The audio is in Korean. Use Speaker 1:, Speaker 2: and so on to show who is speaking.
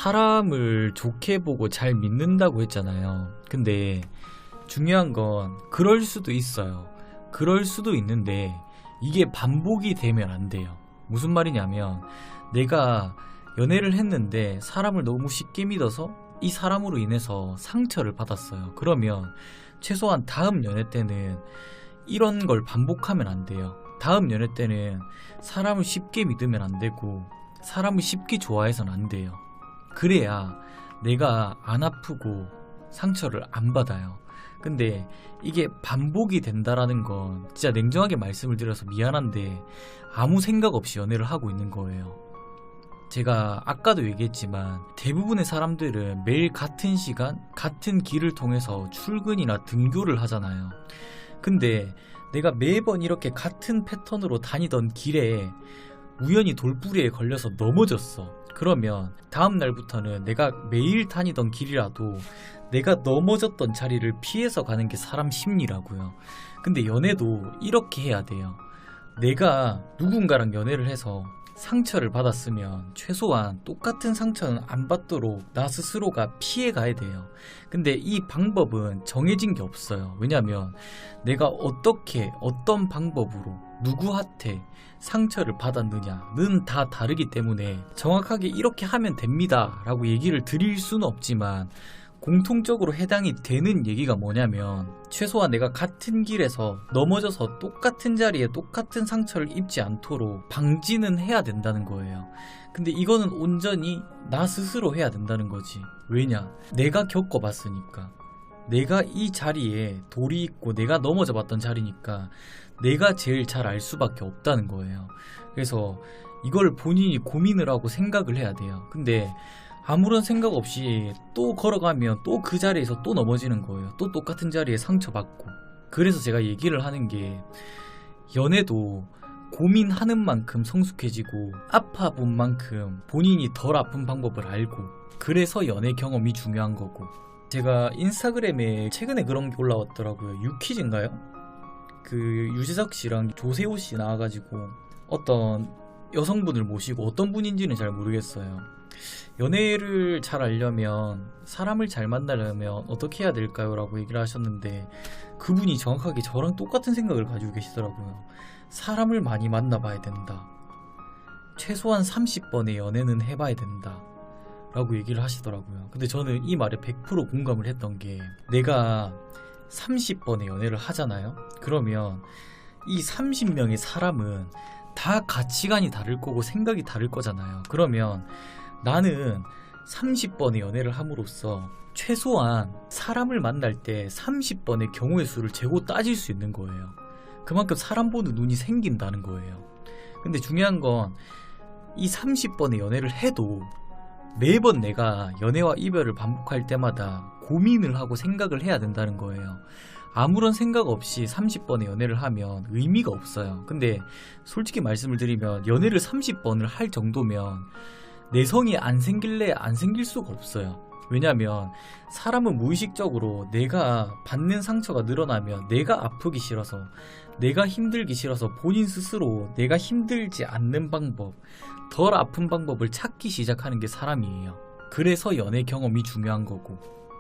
Speaker 1: 사람을 좋게 보고 잘 믿는다고 했잖아요. 근데 중요한 건 그럴 수도 있어요. 그럴 수도 있는데 이게 반복이 되면 안 돼요. 무슨 말이냐면 내가 연애를 했는데 사람을 너무 쉽게 믿어서 이 사람으로 인해서 상처를 받았어요. 그러면 최소한 다음 연애 때는 이런 걸 반복하면 안 돼요. 다음 연애 때는 사람을 쉽게 믿으면 안 되고 사람을 쉽게 좋아해서는 안 돼요. 그래야 내가 안 아프고 상처를 안 받아요. 근데 이게 반복이 된다라는 건 진짜 냉정하게 말씀을 드려서 미안한데 아무 생각 없이 연애를 하고 있는 거예요. 제가 아까도 얘기했지만 대부분의 사람들은 매일 같은 시간, 같은 길을 통해서 출근이나 등교를 하잖아요. 근데 내가 매번 이렇게 같은 패턴으로 다니던 길에 우연히 돌부리에 걸려서 넘어졌어. 그러면 다음 날부터는 내가 매일 다니던 길이라도 내가 넘어졌던 자리를 피해서 가는 게 사람 심리라고요. 근데 연애도 이렇게 해야 돼요. 내가 누군가랑 연애를 해서 상처를 받았으면 최소한 똑같은 상처는 안 받도록 나 스스로가 피해 가야 돼요. 근데 이 방법은 정해진 게 없어요. 왜냐면 내가 어떻게 어떤 방법으로 누구한테 상처를 받았느냐는 다 다르기 때문에 정확하게 이렇게 하면 됩니다 라고 얘기를 드릴 수는 없지만 공통적으로 해당이 되는 얘기가 뭐냐면 최소한 내가 같은 길에서 넘어져서 똑같은 자리에 똑같은 상처를 입지 않도록 방지는 해야 된다는 거예요. 근데 이거는 온전히 나 스스로 해야 된다는 거지. 왜냐? 내가 겪어봤으니까. 내가 이 자리에 돌이 있고 내가 넘어져 봤던 자리니까 내가 제일 잘 알 수밖에 없다는 거예요. 그래서 이걸 본인이 고민을 하고 생각을 해야 돼요. 근데 아무런 생각 없이 또 걸어가면 또 그 자리에서 또 넘어지는 거예요. 또 똑같은 자리에 상처받고. 그래서 제가 얘기를 하는 게 연애도 고민하는 만큼 성숙해지고 아파본 만큼 본인이 덜 아픈 방법을 알고 그래서 연애 경험이 중요한 거고. 제가 인스타그램에 최근에 그런 게 올라왔더라고요. 유퀴즈인가요? 그 유재석 씨랑 조세호 씨 나와가지고 어떤 여성분을 모시고 어떤 분인지는 잘 모르겠어요. 연애를 잘 알려면 사람을 잘 만나려면 어떻게 해야 될까요? 라고 얘기를 하셨는데 그분이 정확하게 저랑 똑같은 생각을 가지고 계시더라고요. 사람을 많이 만나봐야 된다. 최소한 30번의 연애는 해봐야 된다 라고 얘기를 하시더라고요. 근데 저는 이 말에 100% 공감을 했던 게 내가 30번의 연애를 하잖아요. 그러면 이 30명의 사람은 다 가치관이 다를 거고 생각이 다를 거잖아요. 그러면 나는 30번의 연애를 함으로써 최소한 사람을 만날 때 30번의 경우의 수를 재고 따질 수 있는 거예요. 그만큼 사람 보는 눈이 생긴다는 거예요. 근데 중요한 건 이 30번의 연애를 해도 매번 내가 연애와 이별을 반복할 때마다 고민을 하고 생각을 해야 된다는 거예요. 아무런 생각 없이 30번의 연애를 하면 의미가 없어요. 근데 솔직히 말씀을 드리면 연애를 30번을 할 정도면 내성이 안 생길래 안 생길 수가 없어요. 왜냐면 사람은 무의식적으로 내가 받는 상처가 늘어나면 내가 아프기 싫어서 내가 힘들기 싫어서 본인 스스로 내가 힘들지 않는 방법, 덜 아픈 방법을 찾기 시작하는 게 사람이에요. 그래서 연애 경험이 중요한 거고